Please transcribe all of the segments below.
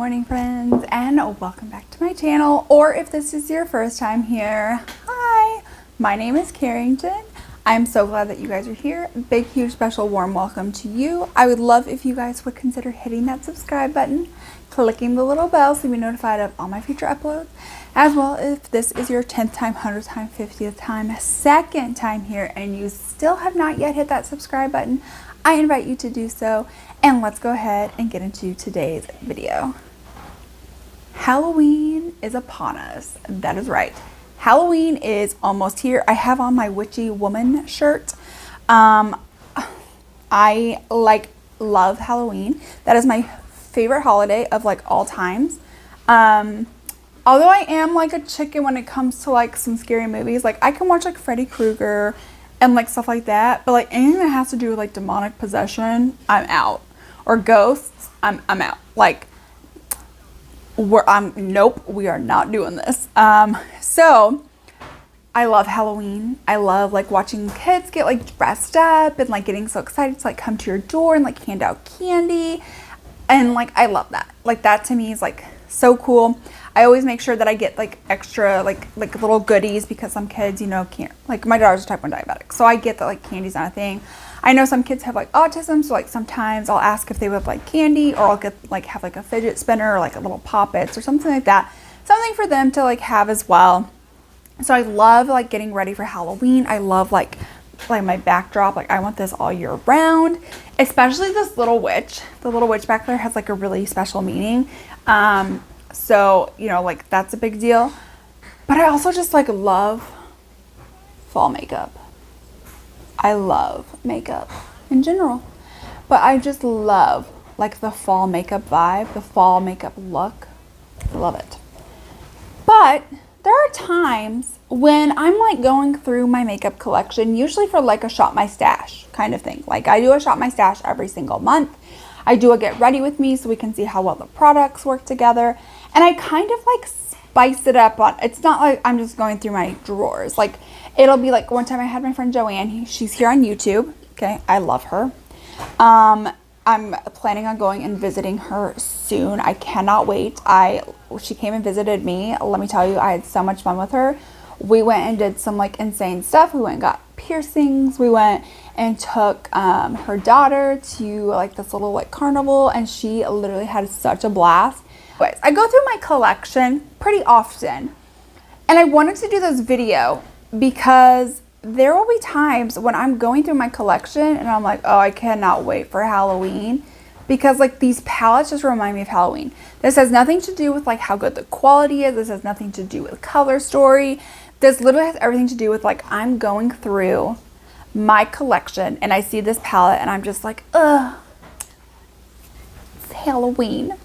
morning, friends, and welcome back to my channel. Or if this is your first time here, hi, my name is Carrington. I'm so glad that you guys are here. Big, huge, special, warm welcome to you. I would love if you guys would consider hitting that subscribe button, clicking the little bell so you'll be notified of all my future uploads, as well if this is your 10th time, 100th time, 50th time, second time here, and you still have not yet hit that subscribe button, I invite you to do so. And let's go ahead and get into today's video. Halloween is upon us. That is right. Halloween is almost here. I have on my witchy woman shirt. I love Halloween. That is my favorite holiday of all times. Although I am like a chicken when it comes to some scary movies. I can watch Freddy Krueger and stuff like that, but anything that has to do with demonic possession, I'm out. Or ghosts, I'm out. Nope, we are not doing this. So I love Halloween. I love watching kids get dressed up and getting so excited to come to your door and hand out candy. And I love that. That to me is so cool. I always make sure that I get extra little goodies because some kids, can't, my daughter's a type 1 diabetic. So I get that candy's not a thing. I know some kids have autism, so sometimes I'll ask if they would like candy, or I'll get have a fidget spinner or a little Pop-Its or something like that. Something for them to have as well. So I love getting ready for Halloween. I love my backdrop. I want this all year round, especially this little witch. The little witch back there has a really special meaning. So, that's a big deal. But I also just love fall makeup. I love makeup in general, but I just love the fall makeup vibe, the fall makeup look. I love it. But there are times when I'm going through my makeup collection, usually for a shop my stash kind of thing. I do a shop my stash every single month. I do a get ready with me so we can see how well the products work together. And I kind of spice it up on, it's not I'm just going through my drawers. It'll be one time I had my friend Joanne, she's here on YouTube. Okay. I love her. I'm planning on going and visiting her soon. I cannot wait. She came and visited me. Let me tell you, I had so much fun with her. We went and did some insane stuff. We went and got piercings. We went and took her daughter to this little carnival, and she literally had such a blast. Anyways, I go through my collection pretty often, and I wanted to do this video because there will be times when I'm going through my collection and I'm oh, I cannot wait for Halloween, because these palettes just remind me of Halloween. This has nothing to do with how good the quality is. This has nothing to do with color story. This literally has everything to do with I'm going through my collection and I see this palette and I'm just ugh, it's Halloween.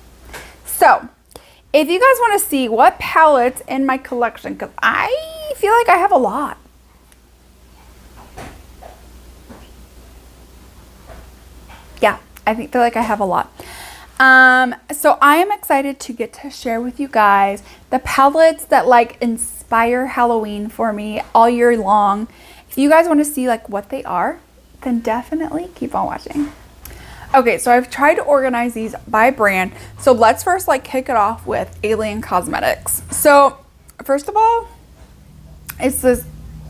So if you guys want to see what palettes in my collection, because I feel I have a lot. Yeah, I feel I have a lot. So I am excited to get to share with you guys the palettes that inspire Halloween for me all year long. If you guys want to see what they are, then definitely keep on watching. Okay, so I've tried to organize these by brand. So let's first kick it off with Alien Cosmetics. So first of all, it's this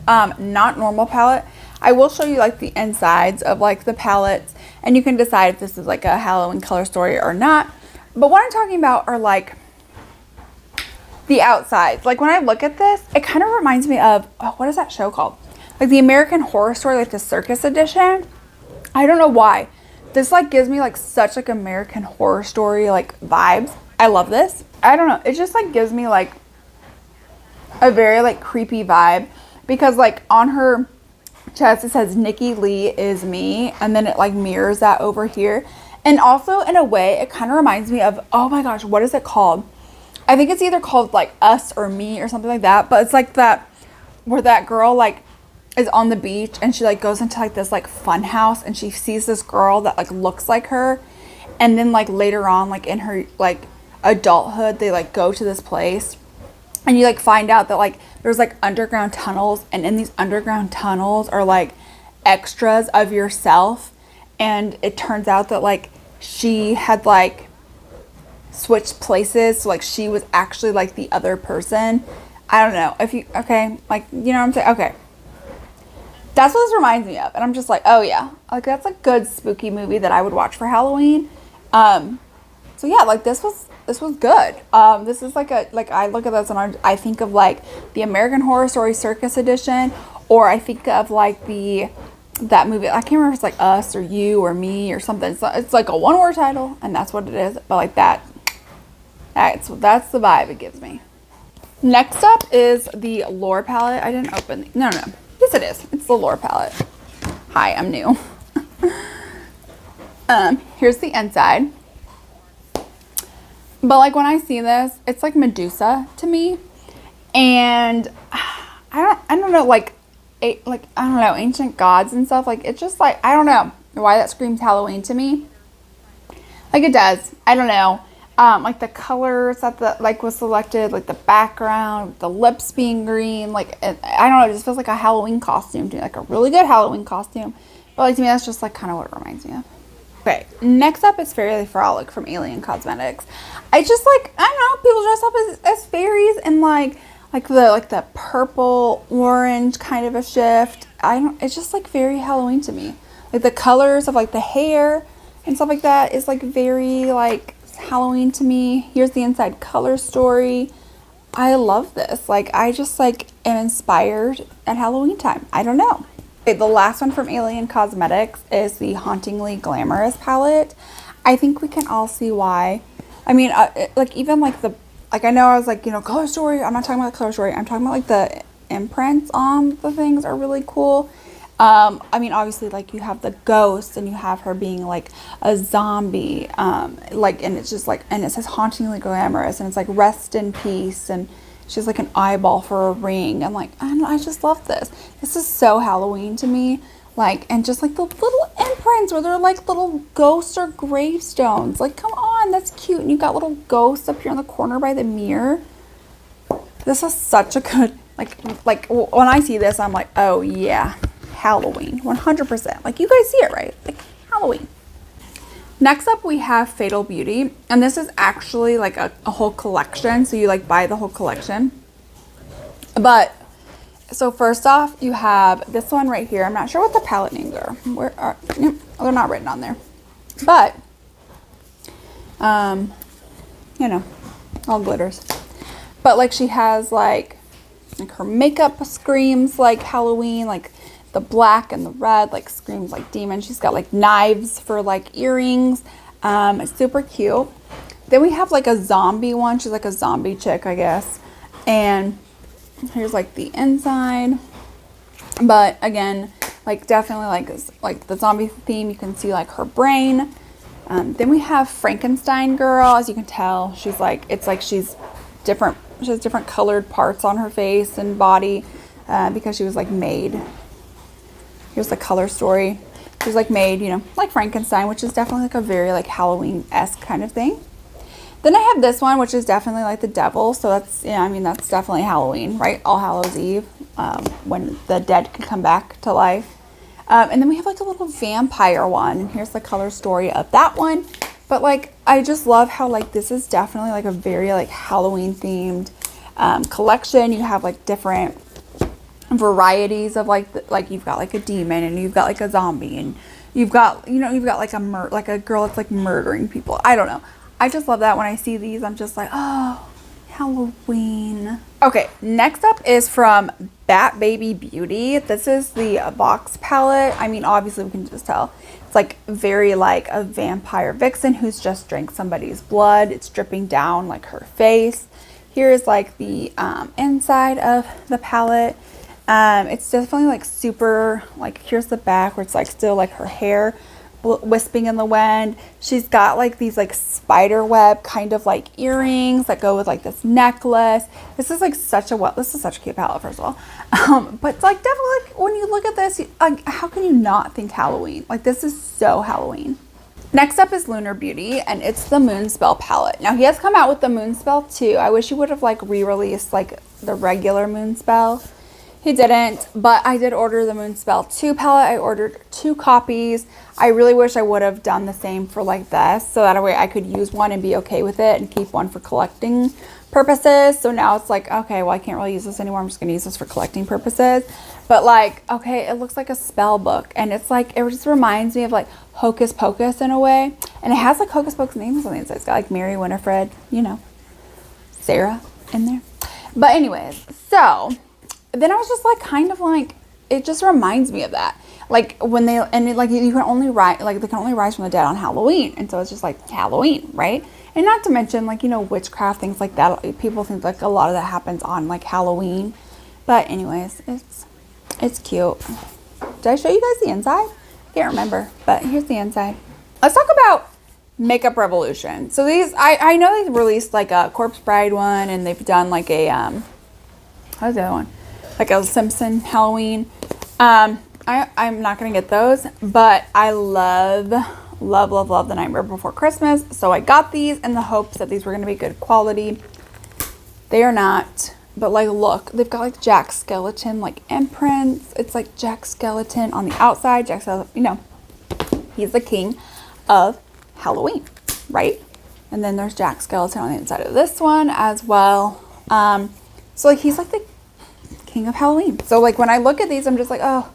not normal palette. I will show you the insides of the palettes, and you can decide if this is a Halloween color story or not. But what I'm talking about are the outsides. When I look at this, it kind of reminds me of, oh, what is that show called? The American Horror Story, the circus edition. I don't know why. This gives me such American Horror Story vibes. I love this. I don't know. It just gives me a very creepy vibe, because on her chest it says Nikki Lee is me, and then it mirrors that over here. And also in a way it kind of reminds me of, oh my gosh, what is it called? I think it's either called Us or Me or something like that, but it's that where that girl is on the beach and she goes into this fun house and she sees this girl that looks like her, and then later on in her adulthood they go to this place, and you find out that there's underground tunnels, and in these underground tunnels are extras of yourself, and it turns out that she had switched places. So like she was actually like the other person. I don't know if you, okay, like, you know what I'm saying? Okay. That's what this reminds me of. And I'm just like, oh yeah, like that's a good spooky movie that I would watch for Halloween. So yeah, like this was good. This is like I look at this and I think of like the American Horror Story Circus Edition, or I think of like that movie. I can't remember if it's like Us or You or Me or something. It's like a one-word title, and that's what it is. But like that's the vibe it gives me. Next up is the Lore palette. I didn't open. No. Yes, it is. It's the Lore palette. Hi, I'm new. Here's the inside. But like when I see this, it's like Medusa to me, and I don't know, like I don't know, ancient gods and stuff. Like it's just like, I don't know why that screams Halloween to me. Like it does. I don't know. Like the colors that was selected, like the background, the lips being green, like I don't know, it just feels like a Halloween costume to me, like a really good Halloween costume. But like to me, that's just like kind of what it reminds me of. Okay, next up is Fairy Frolic from Alien Cosmetics. I just like, I don't know, people dress up as fairies and like the purple orange kind of a shift. It's just like very Halloween to me. Like the colors of like the hair and stuff like that is like very like Halloween to me. Here's the inside color story. I love this. Like I just like am inspired at Halloween time. I don't know. Okay, the last one from Alien Cosmetics is the Hauntingly Glamorous palette. I think we can all see why. I mean, like even like I know I was like, you know, color story. I'm not talking about the color story. I'm talking about like the imprints on the things are really cool. I mean, obviously, like you have the ghost and you have her being like a zombie, like, and it's just like, and it says Hauntingly Glamorous, and it's like rest in peace, and she's like an eyeball for a ring. I'm like, I just love this. This is so Halloween to me. Like, and just like the little imprints where they're like little ghosts or gravestones. Like, come on, that's cute. And you got little ghosts up here in the corner by the mirror. This is such a good, like when I see this, I'm like, oh yeah. Halloween, 100%. Like you guys see it, right? Like Halloween. Next up we have Fatal Beauty, and this is actually like a whole collection, so you like buy the whole collection. But so first off, you have this one right here. I'm not sure what the palette names are. Nope, they're not written on there. But you know, all glitters. But like she has like her makeup screams like Halloween, like the black and the red like screams like demon. She's got like knives for like earrings. It's super cute. Then we have like a zombie one. She's like a zombie chick, I guess. And here's like the inside. But again, like definitely like the zombie theme. You can see like her brain. Then we have Frankenstein girl. As you can tell, she's like, it's like she's different. She has different colored parts on her face and body because she was like made. Here's the color story. She was like made, you know, like Frankenstein, which is definitely like a very like Halloween-esque kind of thing. Then I have this one, which is definitely like the devil. So that's, yeah, I mean, that's definitely Halloween, right? All Hallows Eve, when the dead can come back to life. And then we have like a little vampire one. Here's the color story of that one. But like, I just love how like this is definitely like a very like Halloween themed collection. You have like different varieties of like you've got like a demon, and you've got like a zombie, and you've got, you know, you've got like a girl that's like murdering people. I don't know. I just love that. When I see these, I'm just like, oh, Halloween. Okay, next up is from Bat Baby Beauty. This is the box palette. I mean, obviously we can just tell it's like very like a vampire vixen who's just drank somebody's blood. It's dripping down like her face. Here is like the inside of the palette. It's definitely like super, like here's the back where it's like still like her hair wisping in the wind. She's got like these like spider web kind of like earrings that go with like this necklace. This is like such a cute palette, first of all. But it's like definitely like when you look at this, like how can you not think Halloween? Like this is so Halloween. Next up is Lunar Beauty, and it's the Moonspell palette. Now he has come out with the Moonspell too. I wish he would have like re-released like the regular Moonspell, He didn't, but I did order the Moonspell 2 palette. I ordered 2 copies. I really wish I would have done the same for like this, so that way I could use one and be okay with it and keep one for collecting purposes. So now it's like, okay, well, I can't really use this anymore. I'm just gonna use this for collecting purposes. But like, okay, it looks like a spell book, and it's like, it just reminds me of like Hocus Pocus in a way. And it has like Hocus Pocus names on the inside. It's got like Mary, Winifred, you know, Sarah in there. But anyways, so then I was just like, kind of like, it just reminds me of that. Like when they, and it, like you can only rise, like they can only rise from the dead on Halloween. And so it's just like Halloween, right? And not to mention like, you know, witchcraft, things like that. People think like a lot of that happens on like Halloween. But anyways, it's cute. Did I show you guys the inside? I can't remember, but here's the inside. Let's talk about Makeup Revolution. So these, I know they released like a Corpse Bride one, and they've done like a, how's the other one? Like a Simpson Halloween. I'm not gonna get those, but I love the Nightmare Before Christmas. So I got these in the hopes that these were gonna be good quality. They are not, but like look, they've got like Jack Skellington like imprints. It's like Jack Skellington on the outside. Jack Skellington, you know, he's the king of Halloween, right? And then there's Jack Skellington on the inside of this one as well. So like he's like the king of Halloween. So like when I look at these, I'm just like, oh,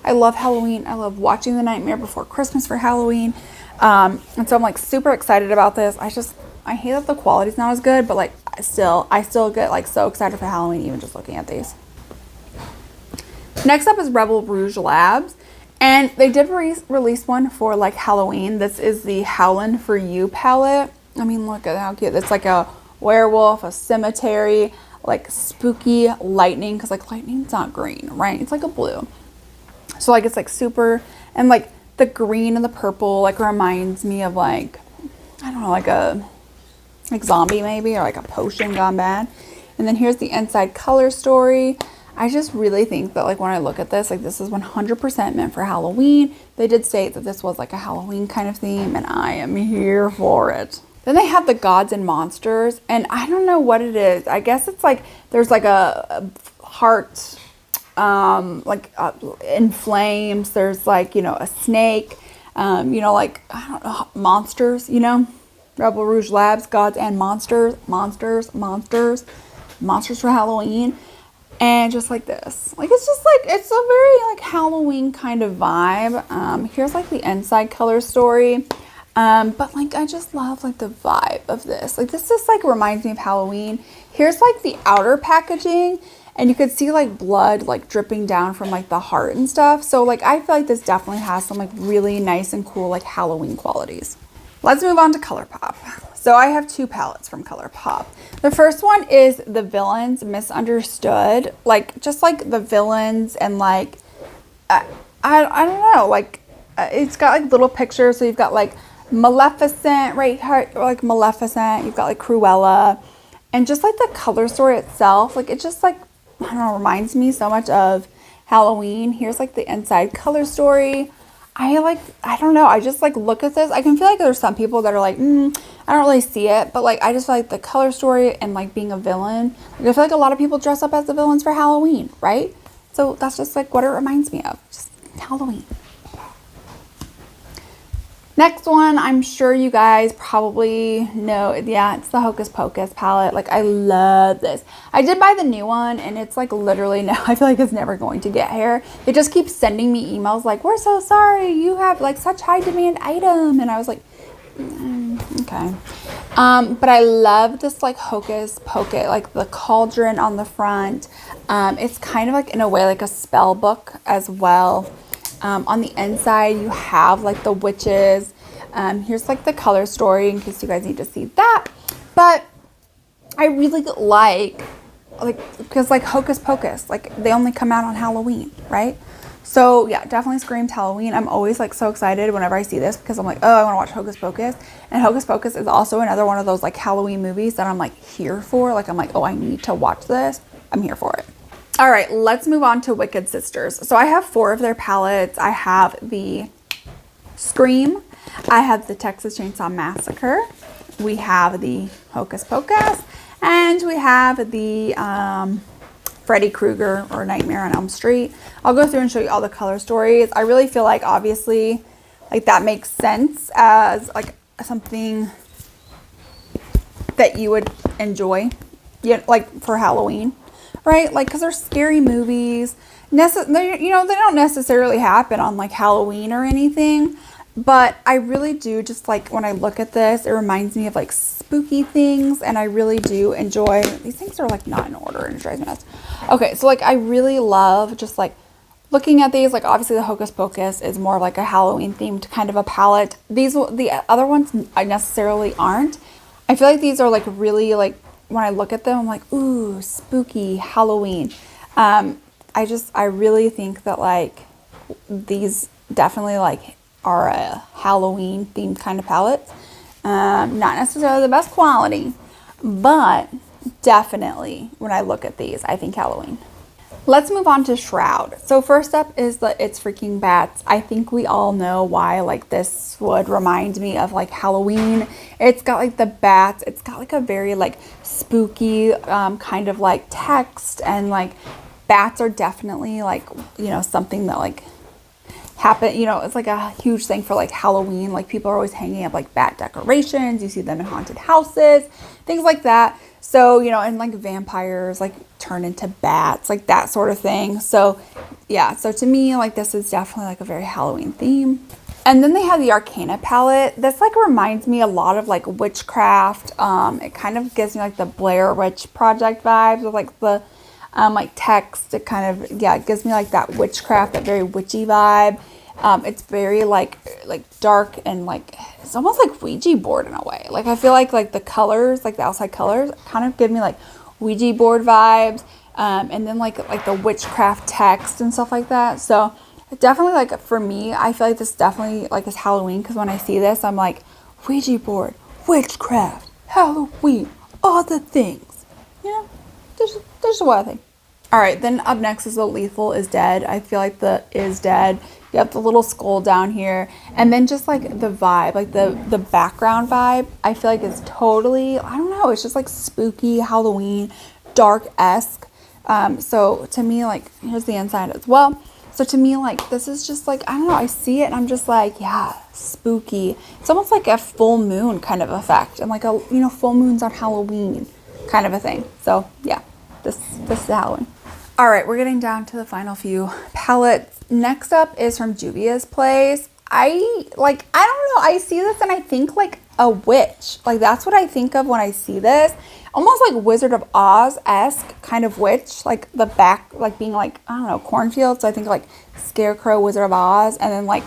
I love Halloween. I love watching The Nightmare Before Christmas for Halloween. And so I'm like super excited about this. I hate that the quality's not as good, but like I still get like so excited for Halloween even just looking at these. Next up is Rouge Labs. And they did release one for like Halloween. This is the Howlin' For You palette. I mean, look at how cute. It's like a werewolf, a cemetery, like spooky lightning, because like lightning's not green, right? It's like a blue. So like it's like super, and like the green and the purple like reminds me of like, I don't know, like a zombie maybe, or like a potion gone bad. And then here's the inside color story. I just really think that like when I look at this, like this is 100% meant for Halloween. They did state that this was like a Halloween kind of theme, and I am here for it. Then they have the Gods and Monsters, and I don't know what it is. I guess it's like there's like a heart in flames. There's like, you know, a snake, you know, like, I don't know, monsters, you know. Rouge Labs, Gods and Monsters for Halloween. And just like this, like it's just like, it's a very like Halloween kind of vibe. Here's like the inside color story. But like I just love like the vibe of this. Like this just like reminds me of Halloween. Here's like the outer packaging, and you could see like blood like dripping down from like the heart and stuff. So like I feel like this definitely has some like really nice and cool like Halloween qualities. Let's move on to Colourpop. So I have 2 palettes from Colourpop. The first one is the Villains Misunderstood. Like just like the villains, and like I don't know, like it's got like little pictures. So you've got like Maleficent right here, like Maleficent. You've got like Cruella, and just like the color story itself, like it just like, I don't know, reminds me so much of Halloween. Here's like the inside color story. I don't know, I just like look at this. I can feel like there's some people that are like, I don't really see it, but like I just feel like the color story and like being a villain, like I feel like a lot of people dress up as the villains for Halloween, right? So that's just like what it reminds me of, just Halloween. Next one, I'm sure you guys probably know. Yeah, it's the Hocus Pocus palette. Like I love this. I did buy the new one, and it's like literally now I feel like it's never going to get here. It just keeps sending me emails like, we're so sorry, you have like such high demand item. And I was like, okay. But I love this like Hocus Pocus, like the cauldron on the front. It's kind of like in a way like a spell book as well. On the inside, you have like the witches. Here's like the color story in case you guys need to see that. But I really like because like Hocus Pocus, like they only come out on Halloween, right? So yeah, definitely screams Halloween. I'm always like so excited whenever I see this because I'm like, oh, I want to watch Hocus Pocus. And Hocus Pocus is also another one of those like Halloween movies that I'm like here for. Like I'm like, oh, I need to watch this. I'm here for it. All right, let's move on to Wicked Sisters. So I have 4 of their palettes. I have the Scream. I have the Texas Chainsaw Massacre. We have the Hocus Pocus. And we have the Freddy Krueger or Nightmare on Elm Street. I'll go through and show you all the color stories. I really feel like obviously like that makes sense as like something that you would enjoy, like for Halloween, right? Like, because they're scary movies. They don't necessarily happen on like Halloween or anything, but I really do just like when I look at this, it reminds me of like spooky things, and I really do enjoy. These things are like not in order and it drives me nuts. Okay, so like I really love just like looking at these. Like obviously the Hocus Pocus is more like a Halloween themed kind of a palette. The other ones I necessarily aren't. I feel like these are like really like when I look at them, I'm like, ooh, spooky Halloween. I really think that like these definitely like are a Halloween themed kind of palettes. Not necessarily the best quality, but definitely when I look at these, I think Halloween. Let's move on to Shroud. So first up is the It's Freaking Bats. I think we all know why like this would remind me of like Halloween. It's got like the bats. It's got like a very like spooky kind of like text, and like bats are definitely like, something that like happen, it's like a huge thing for like Halloween. Like people are always hanging up like bat decorations. You see them in haunted houses, things like that. So, and like vampires like turn into bats, like that sort of thing. So yeah, so to me, like this is definitely like a very Halloween theme. And then they have the Arcana palette. This like reminds me a lot of like witchcraft. It kind of gives me like the Blair Witch Project vibes with like the like text. It kind of, it gives me like that witchcraft, that very witchy vibe. It's very like dark, and like it's almost like Ouija board in a way. Like I feel like the colors, like the outside colors kind of give me like Ouija board vibes. And then like the witchcraft text and stuff like that. So definitely like for me, I feel like this definitely like is Halloween, because when I see this, I'm like Ouija board, witchcraft, Halloween, all the things. There's what I think. All right, then up next is the Lethal is Dead. I feel like the is dead. You have the little skull down here, and then just like the vibe, like the background vibe, I feel like it's totally, I don't know, it's just like spooky Halloween, dark-esque. So to me, like, here's the inside as well. So to me, like, this is just like, I don't know, I see it and I'm just like, yeah, spooky. It's almost like a full moon kind of effect, and like a, full moons on Halloween kind of a thing. So yeah, this is Halloween. All right, we're getting down to the final few palettes. Next up is from Juvia's Place. I don't know, I see this and I think like a witch. Like that's what I think of when I see this. Almost like Wizard of Oz-esque kind of witch. Like the back, like being like, I don't know, cornfield. So I think like Scarecrow, Wizard of Oz, and then like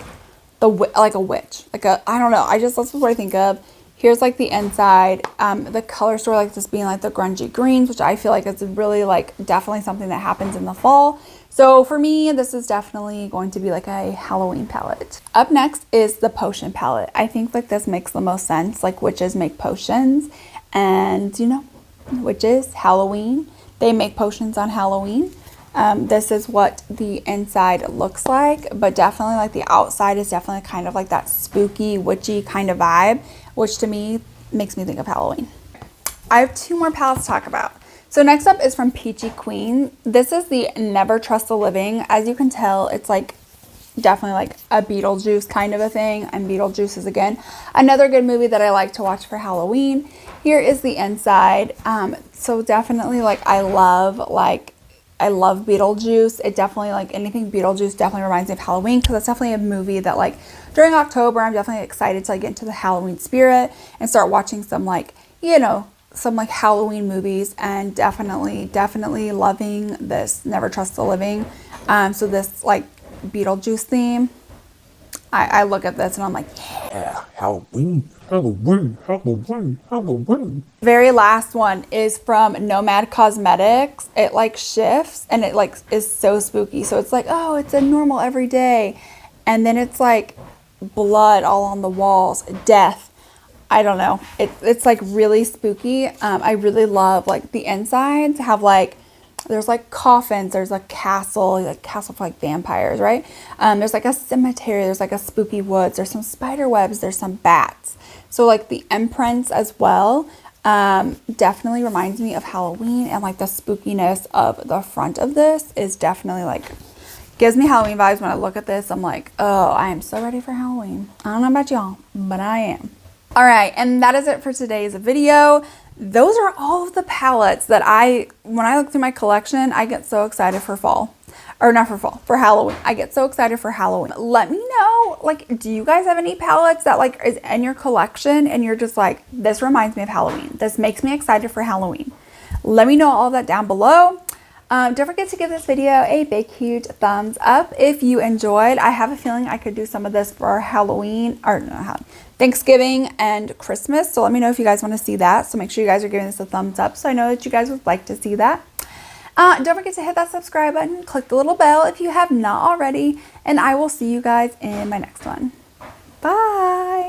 like a witch. Like a, I don't know, that's what I think of. Here's like the inside, the color story, like this being like the grungy greens, which I feel like is really like definitely something that happens in the fall. So for me, this is definitely going to be like a Halloween palette. Up next is the Potion palette. I think like this makes the most sense. Like witches make potions, and witches, Halloween, they make potions on Halloween. This is what the inside looks like, but definitely like the outside is definitely kind of like that spooky, witchy kind of vibe, which to me makes me think of Halloween. I have two more palettes to talk about. So next up is from Peachy Queen. This is the Never Trust the Living. As you can tell, it's like definitely like a Beetlejuice kind of a thing, and Beetlejuice is again another good movie that I like to watch for Halloween. Here is the inside. So definitely like I love Beetlejuice. It definitely, like anything Beetlejuice definitely reminds me of Halloween, because it's definitely a movie that like during October I'm definitely excited to like get into the Halloween spirit and start watching some like some like Halloween movies, and definitely loving this Never Trust the Living. So this like Beetlejuice theme, I look at this and I'm like, yeah, Halloween. Very last one is from Nomad Cosmetics. It like shifts and it like is so spooky. So it's like, oh, it's a normal everyday, and then it's like blood all on the walls, death. I don't know. It's like really spooky. I really love like the insides have like, there's like coffins, there's a castle, like castle for like vampires, right? There's like a cemetery, there's like a spooky woods, there's some spider webs, there's some bats. So like the imprints as well. Definitely reminds me of Halloween, and like the spookiness of the front of this is definitely like, gives me Halloween vibes. When I look at this, I'm like, oh, I am so ready for Halloween. I don't know about y'all, but I am. All right, and that is it for today's video. Those are all of the palettes that when I look through my collection, I get so excited for fall. Or not for fall, for Halloween. I get so excited for Halloween. Let me know, like, do you guys have any palettes that like is in your collection and you're just like, this reminds me of Halloween. This makes me excited for Halloween. Let me know all of that down below. Don't forget to give this video a big, huge thumbs up if you enjoyed. I have a feeling I could do some of this for Halloween, or no, Thanksgiving and Christmas. So let me know if you guys want to see that. So make sure you guys are giving this a thumbs up so I know that you guys would like to see that. Don't forget to hit that subscribe button, click the little bell if you have not already, and I will see you guys in my next one. Bye!